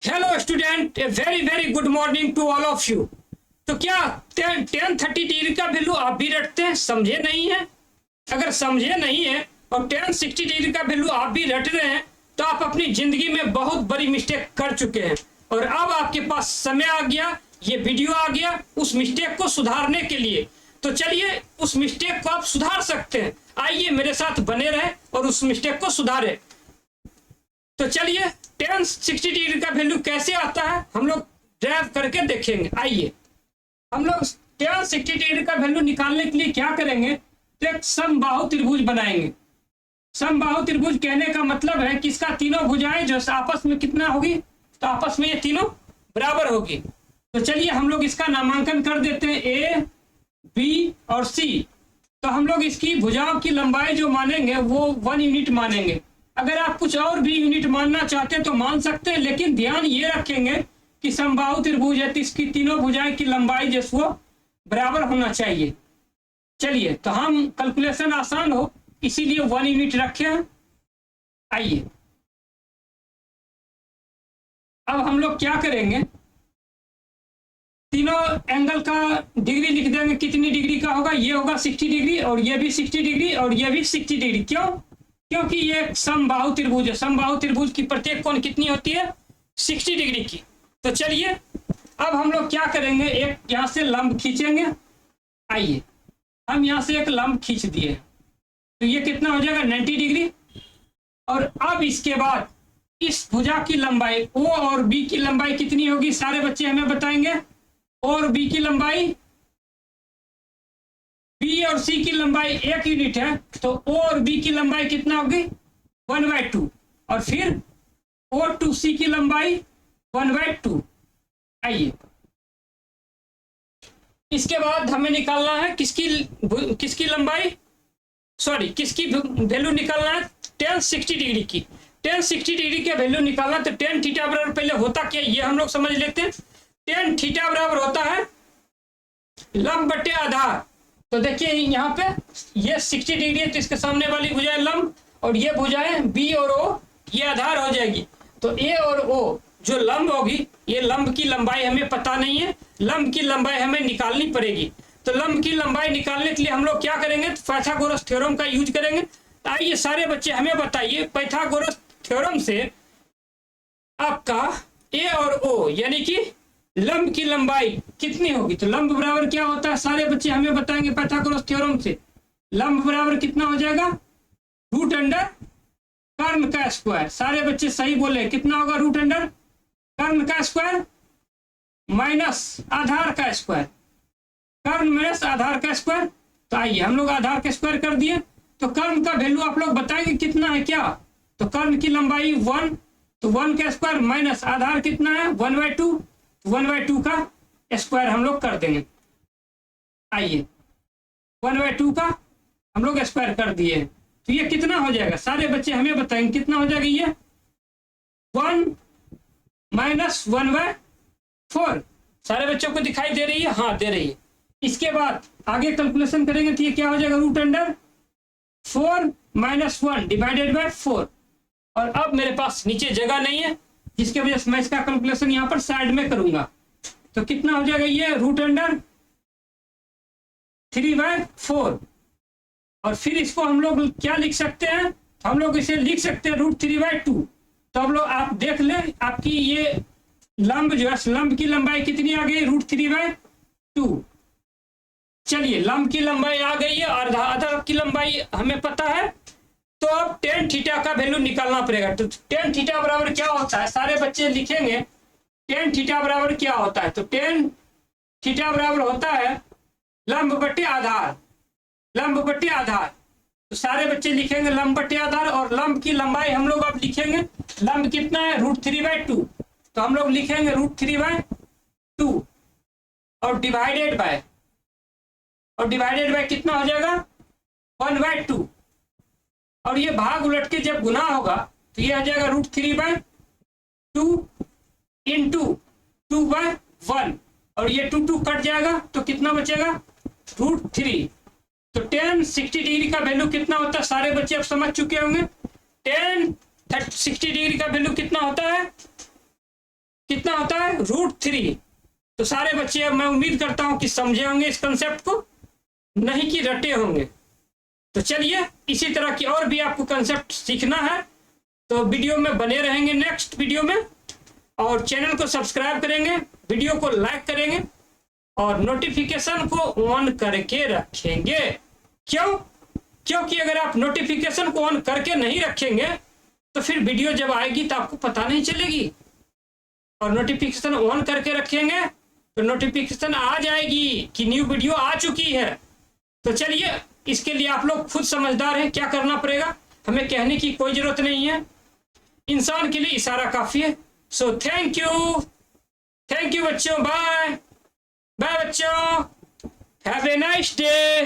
Hello student, a very very good morning to all of you. तो क्या 10-30 degree का value आप भी रटते हैं? समझे नहीं है? अगर समझे नहीं है और 10-60 डिग्री का वैल्यू आप भी रट रहे हैं तो आप अपनी जिंदगी में बहुत बड़ी मिस्टेक कर चुके हैं और अब आपके पास समय आ गया, ये वीडियो आ गया उस मिस्टेक को सुधारने के लिए। तो चलिए उस मिस्टेक को आप सुधार सकते हैं। आइए मेरे साथ बने रहे और उस मिस्टेक को सुधारें। तो चलिए 10-60 डिग्री का वैल्यू कैसे आता है हम लोग ड्राइव करके देखेंगे। आइए हम लोग 10-60 डिग्री का वैल्यू निकालने के लिए क्या करेंगे, तो एक समबाहु त्रिभुज बनाएंगे। समबाहु त्रिभुज कहने का मतलब है कि इसका तीनों भुजाएं जो आपस में कितना होगी, तो आपस में ये तीनों बराबर होगी। तो चलिए हम लोग इसका नामांकन कर देते हैं ए, बी और सी। तो हम लोग इसकी भुजाओं की लंबाई जो मानेंगे वो 1 यूनिट मानेंगे। अगर आप कुछ और भी यूनिट मानना चाहते हैं तो मान सकते हैं, लेकिन ध्यान ये रखेंगे कि समबाहु त्रिभुज है तो इसकी तीनों भुजाएं की लंबाई जो वो बराबर होना चाहिए। चलिए तो हम कैलकुलेशन आसान हो इसीलिए 1 यूनिट रखे हैं। आइए अब हम लोग क्या करेंगे, तीनों एंगल का डिग्री लिख देंगे। कितनी डिग्री का होगा, ये होगा 60 डिग्री और ये भी 60 डिग्री और ये भी 60 डिग्री। क्यों? क्योंकि ये समबाहु त्रिभुज है। समबाहु त्रिभुज की प्रत्येक कोण कितनी होती है, 60 डिग्री की। तो चलिए अब हम लोग क्या करेंगे, एक यहाँ से लंब खींचेंगे। आइए हम यहाँ से एक लंब खींच दिए तो ये कितना हो जाएगा 90 डिग्री। और अब इसके बाद इस भुजा की लंबाई ओ और बी की लंबाई कितनी होगी, सारे बच्चे हमें बताएंगे। ओ और बी की लंबाई, बी और सी की लंबाई 1 यूनिट है तो ओ और बी की लंबाई कितना होगी 1/2। और फिर ओ टू सी की लंबाई 1/2। आइए इसके बाद हमें निकालना है किसकी लंबाई, सॉरी किसकी वैल्यू निकालना है 10-60 डिग्री की। 10-60 डिग्री के वैल्यू निकालना तो tan थीटा बराबर पहले होता क्या ये हम लोग समझ लेते हैं। tan थीटा बराबर होता है लंब बटे आधार। तो देखिए यहाँ पे ये 60 डिग्री है तो इसके सामने वाली भुजाएं लंब और ये भुजाएं बी और ओ ये आधार हो जाएगी। तो ए और ओ जो लंब होगी, ये लंब की लंबाई हमें पता नहीं है, लंब की लंबाई हमें निकालनी पड़ेगी। तो लंब की लंबाई निकालने के लिए हम लोग क्या करेंगे, तो पाइथागोरस थ्योरम का यूज करेंगे। आइए सारे बच्चे हमें बताइए पाइथागोरस थ्योरम से आपका ए और ओ यानी कि लंब की लंबाई कितनी होगी। तो लंब बराबर क्या होता है, सारे बच्चे हमें बताएंगे पाइथागोरस थ्योरम से। लंब बराबर कितना हो जाएगा, रूट अंडर कर्ण का स्क्वायर। सारे बच्चे सही बोले, कितना होगा रूट अंडर कर्ण का स्क्वायर माइनस आधार का स्क्वायर, कर्ण माइनस आधार का स्क्वायर। तो आइए हम लोग आधार का स्क्वायर कर दिए। तो कर्ण का वैल्यू आप लोग बताएंगे कितना है क्या, तो कर्ण की लंबाई 1 तो 1 का स्क्वायर माइनस आधार कितना है 1/2, 1/2 का स्क्वायर हम लोग कर देंगे। आइए 1/2 का हम लोग स्क्वायर कर दिए तो ये कितना हो जाएगा, सारे बच्चे हमें बताएंगे कितना हो जाएगा। ये 1 माइनस 1/4। सारे बच्चों को दिखाई दे रही है, हाँ दे रही है। इसके बाद आगे कैलकुलेशन करेंगे तो ये क्या हो जाएगा root under 4 minus 1 divided by 4। और अब मेरे पास नीचे जगह नहीं है जिसके वजह से मैं इसका कैलकुलेशन यहाँ पर साइड में करूंगा। तो कितना हो जाएगा ये रूट अंडर 3/4। और फिर इसको हम लोग क्या लिख सकते हैं, हम लोग इसे लिख सकते हैं रूट 3/2। तो हम लोग आप देख ले आपकी ये लंब जो है, लंब की लंबाई कितनी आ गई रूट 3/2। चलिए लंब की लंबाई आ गई है और आधार की लंबाई हमें पता है। तो अब tan थीटा का वैल्यू निकालना पड़ेगा। तो tan थीटा बराबर क्या होता है, सारे बच्चे लिखेंगे tan थीटा बराबर क्या होता है। तो tan थीटा बराबर होता है लंब बटे आधार, लंब बटे आधार। तो सारे बच्चे लिखेंगे लंब बटे आधार और लंब की लंबाई हम लोग अब लिखेंगे, लंब कितना है रूट 3/2। तो हम लोग लिखेंगे रूट 3/2 और डिवाइडेड बाय कितना हो जाएगा 1/2। और ये भाग उलट के जब गुना होगा तो ये आ जाएगा रूट 3/2 इंटू 2/1 और ये 2 कट जाएगा तो कितना बचेगा रूट 3। तो tan-60 डिग्री का वैल्यू कितना होता है, सारे बच्चे अब समझ चुके होंगे। tan-60 डिग्री का वैल्यू कितना होता है कितना होता है √3। तो सारे बच्चे, मैं उम्मीद करता हूं कि समझे होंगे इस कंसेप्ट को, नहीं कि रटे होंगे। तो चलिए, इसी तरह की और भी आपको कंसेप्ट सीखना है तो वीडियो में बने रहेंगे नेक्स्ट वीडियो में, और चैनल को सब्सक्राइब करेंगे, वीडियो को लाइक करेंगे और नोटिफिकेशन को ऑन करके रखेंगे। क्यों? क्योंकि अगर आप नोटिफिकेशन को ऑन करके नहीं रखेंगे तो फिर वीडियो जब आएगी तो आपको पता नहीं चलेगी, और नोटिफिकेशन ऑन करके रखेंगे तो नोटिफिकेशन आ जाएगी कि न्यू वीडियो आ चुकी है। तो चलिए, इसके लिए आप लोग खुद समझदार हैं, क्या करना पड़ेगा, हमें कहने की कोई जरूरत नहीं है, इंसान के लिए इशारा काफी है। सो थैंक यू बच्चों, बाय बाय बच्चों, हैव ए नाइस डे।